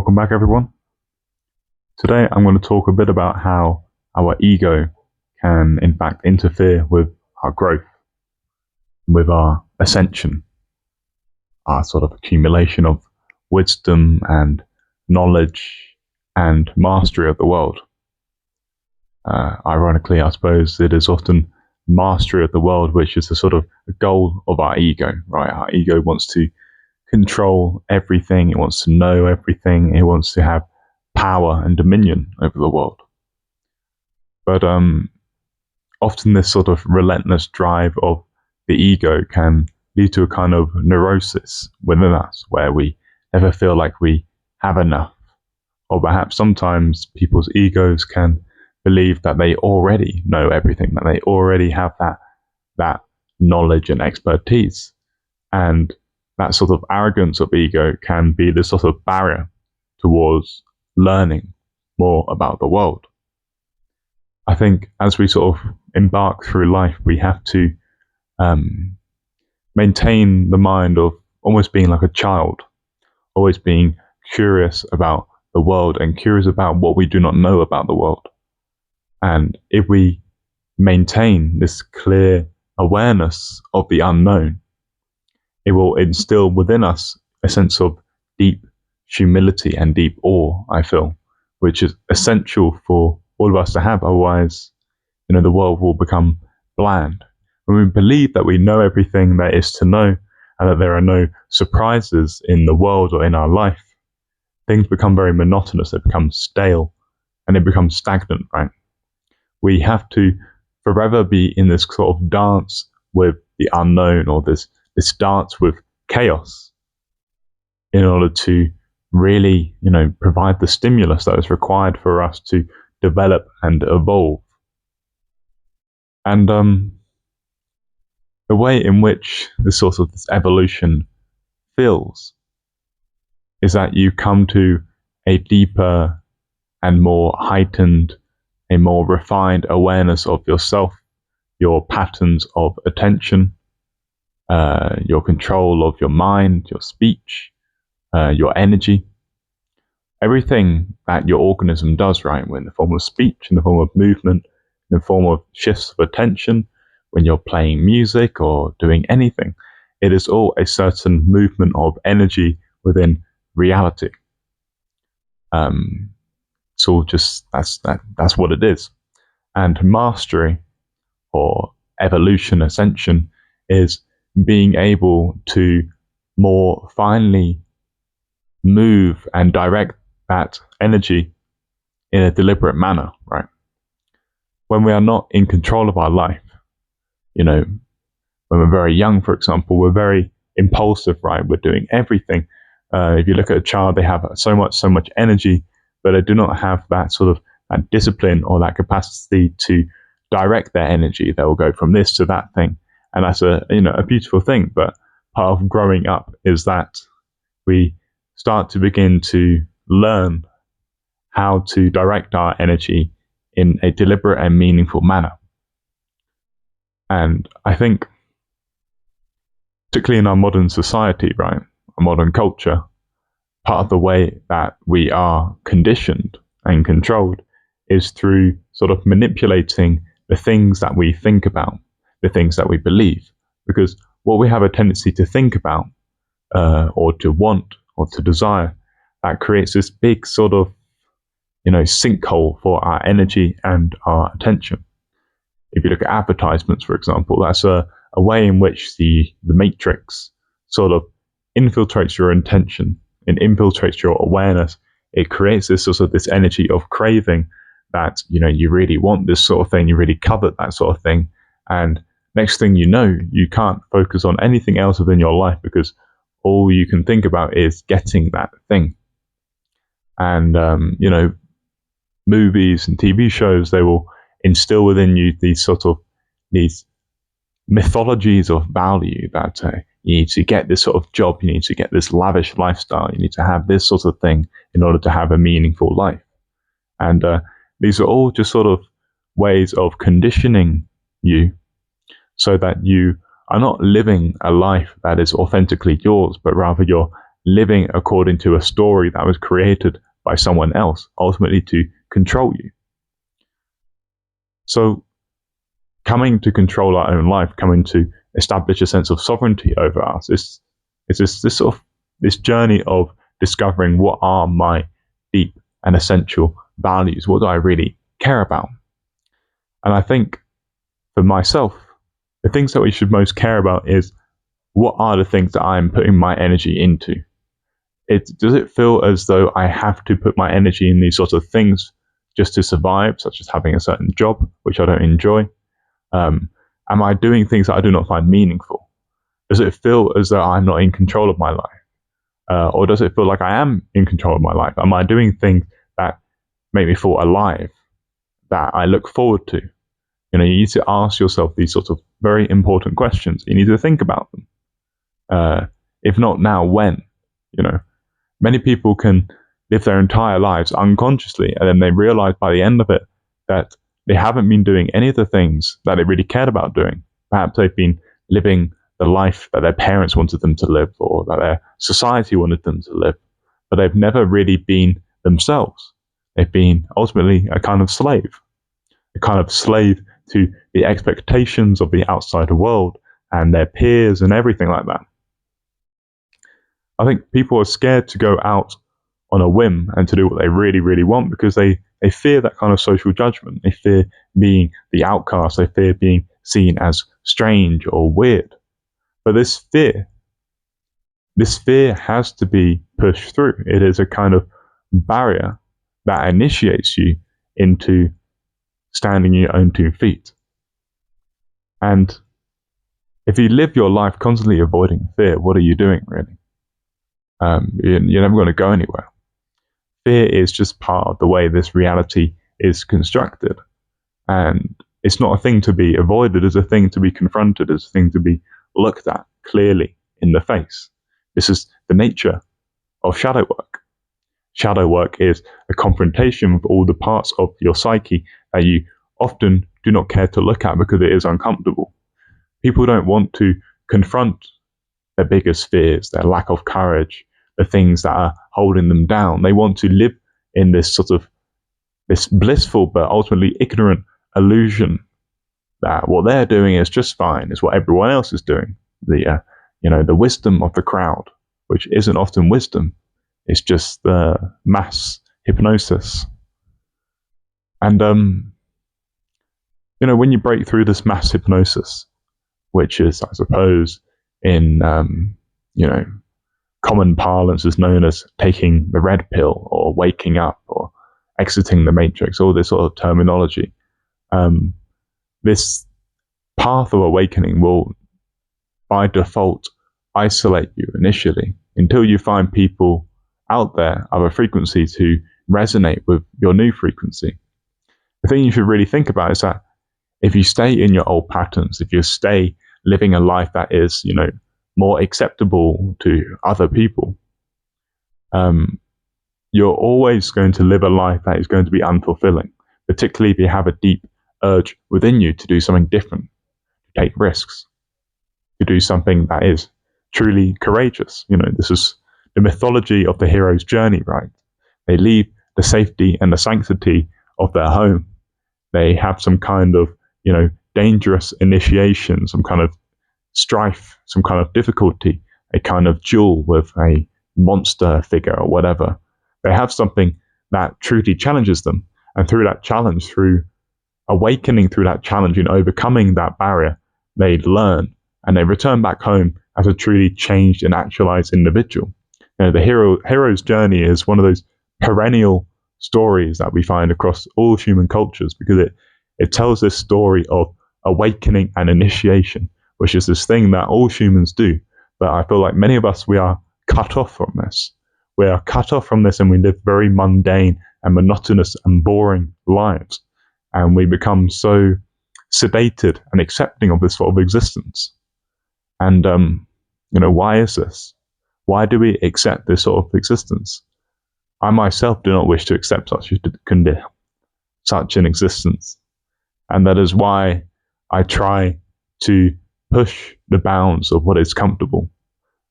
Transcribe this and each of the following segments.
Welcome back, everyone. Today I'm going to talk a bit about how our ego can, in fact, interfere with our growth, with our ascension, our sort of accumulation of wisdom and knowledge and mastery of the world. Ironically, I suppose it is often mastery of the world which is the sort of goal of our ego, right? Our ego wants to control everything, it wants to know everything, it wants to have power and dominion over the world. But often this sort of relentless drive of the ego can lead to a kind of neurosis within us, where we never feel like we have enough. Or perhaps sometimes people's egos can believe that they already know everything, that they already have that knowledge and expertise. And that sort of arrogance of ego can be the sort of barrier towards learning more about the world. I think as we sort of embark through life, we have to maintain the mind of almost being like a child, always being curious about the world and curious about what we do not know about the world. And if we maintain this clear awareness of the unknown, it will instill within us a sense of deep humility and deep awe, I feel, which is essential for all of us to have. Otherwise, the world will become bland. When we believe that we know everything there is to know and that there are no surprises in the world or in our life, things become very monotonous, they become stale, and they become stagnant, right? We have to forever be in this sort of dance with the unknown, or this dance with chaos, in order to really, provide the stimulus that is required for us to develop and evolve. And the way in which this evolution feels is that you come to a deeper and more heightened, a more refined awareness of yourself, your patterns of attention, your control of your mind, your speech, your energy, everything that your organism does, right? In the form of speech, in the form of movement, in the form of shifts of attention, when you're playing music or doing anything, it is all a certain movement of energy within reality. It's all just, that's what it is. And mastery, or evolution, ascension, is being able to more finely move and direct that energy in a deliberate manner, right? When we are not in control of our life, when we're very young, for example, we're very impulsive, right? We're doing everything. If you look at a child, they have so much energy, but they do not have that sort of that discipline or that capacity to direct their energy. They will go from this to that thing. And that's a beautiful thing. But part of growing up is that we start to begin to learn how to direct our energy in a deliberate and meaningful manner. And I think, particularly in our modern society, right, our modern culture, part of the way that we are conditioned and controlled is through sort of manipulating the things that we think about, the things that we believe. Because what we have a tendency to think about, or to want, or to desire, that creates this big sort of, sinkhole for our energy and our attention. If you look at advertisements, for example, that's a way in which the matrix sort of infiltrates your intention and infiltrates your awareness. It creates this energy of craving that, you really want this sort of thing, you really covet that sort of thing. And next thing you know, you can't focus on anything else within your life because all you can think about is getting that thing. And, movies and TV shows, they will instill within you these mythologies of value that you need to get this sort of job, you need to get this lavish lifestyle, you need to have this sort of thing in order to have a meaningful life. And these are all just sort of ways of conditioning you so that you are not living a life that is authentically yours, but rather you're living according to a story that was created by someone else, ultimately to control you. So coming to control our own life, coming to establish a sense of sovereignty over us, is this journey of discovering what are my deep and essential values. What do I really care about? And I think for myself, the things that we should most care about is, what are the things that I'm putting my energy into? Does it feel as though I have to put my energy in these sorts of things just to survive, such as having a certain job, which I don't enjoy? Am I doing things that I do not find meaningful? Does it feel as though I'm not in control of my life? Or does it feel like I am in control of my life? Am I doing things that make me feel alive, that I look forward to? You need to ask yourself these sorts of very important questions. You need to think about them. If not now, when? Many people can live their entire lives unconsciously, and then they realize by the end of it that they haven't been doing any of the things that they really cared about doing. Perhaps they've been living the life that their parents wanted them to live, or that their society wanted them to live, but they've never really been themselves. They've been ultimately a kind of slave to the expectations of the outside world and their peers and everything like that. I think people are scared to go out on a whim and to do what they really, really want, because they fear that kind of social judgment. They fear being the outcast. They fear being seen as strange or weird. But this fear has to be pushed through. It is a kind of barrier that initiates you into standing on your own 2 feet. And if you live your life constantly avoiding fear, what are you doing, really? You're never going to go anywhere. Fear is just part of the way this reality is constructed. And it's not a thing to be avoided, it's a thing to be confronted, it's a thing to be looked at clearly in the face. This is the nature of shadow work. Shadow work is a confrontation with all the parts of your psyche that you often do not care to look at because it is uncomfortable. People don't want to confront their biggest fears, their lack of courage, the things that are holding them down. They want to live in this this blissful but ultimately ignorant illusion that what they're doing is just fine, is what everyone else is doing. The wisdom of the crowd, which isn't often wisdom, it's just mass hypnosis. And when you break through this mass hypnosis, which is, I suppose, in common parlance is known as taking the red pill or waking up or exiting the matrix, all this sort of terminology. This path of awakening will, by default, isolate you initially until you find people out there, other frequencies, who resonate with your new frequency. The thing you should really think about is that if you stay in your old patterns, if you stay living a life that is, more acceptable to other people, you're always going to live a life that is going to be unfulfilling, particularly if you have a deep urge within you to do something different, to take risks, to do something that is truly courageous. This is the mythology of the hero's journey, right? They leave the safety and the sanctity of their home. They have some kind of, dangerous initiation, some kind of strife, some kind of difficulty, a kind of duel with a monster figure or whatever. They have something that truly challenges them. And through that challenge, through awakening through that challenge and overcoming that barrier, they learn and they return back home as a truly changed and actualized individual. The hero's journey is one of those perennial stories that we find across all human cultures, because it tells this story of awakening and initiation, which is this thing that all humans do. But I feel like many of us, we are cut off from this. We are cut off from this, and we live very mundane and monotonous and boring lives. And we become so sedated and accepting of this sort of existence. And, why is this? Why do we accept this sort of existence? I myself do not wish to accept such an existence. And that is why I try to push the bounds of what is comfortable.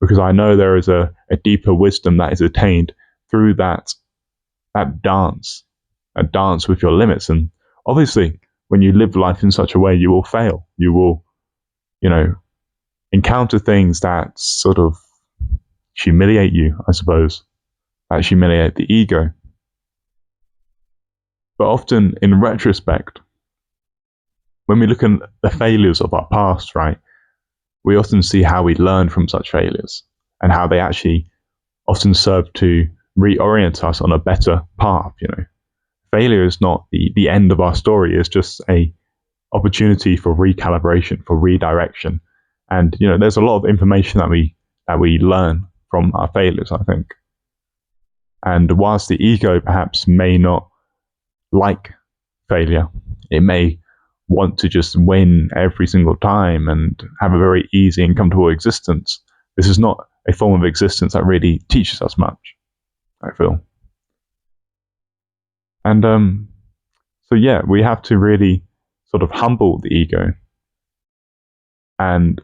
because I know there is a deeper wisdom that is attained through that dance, a dance with your limits. And obviously, when you live life in such a way, you will fail. You will, you know, encounter things that sort of humiliate you, I suppose, that humiliate the ego. But often, in retrospect, when we look at the failures of our past, right, we often see how we learn from such failures and how they actually often serve to reorient us on a better path. Failure is not the end of our story. It's just a opportunity for recalibration, for redirection. And there's a lot of information that we learn from our failures, I think. And whilst the ego perhaps may not like failure, it may want to just win every single time and have a very easy and comfortable existence. This is not a form of existence that really teaches us much, I feel. And so yeah, we have to really sort of humble the ego and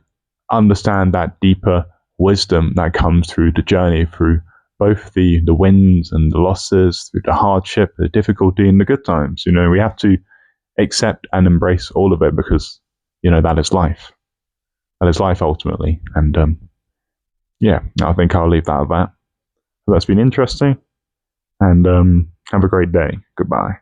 understand that deeper wisdom that comes through the journey, through both the wins and the losses, through the hardship, the difficulty, and the good times. We have to accept and embrace all of it because, that is life. That is life ultimately. And yeah, I think I'll leave that at that. So that's been interesting. And have a great day. Goodbye.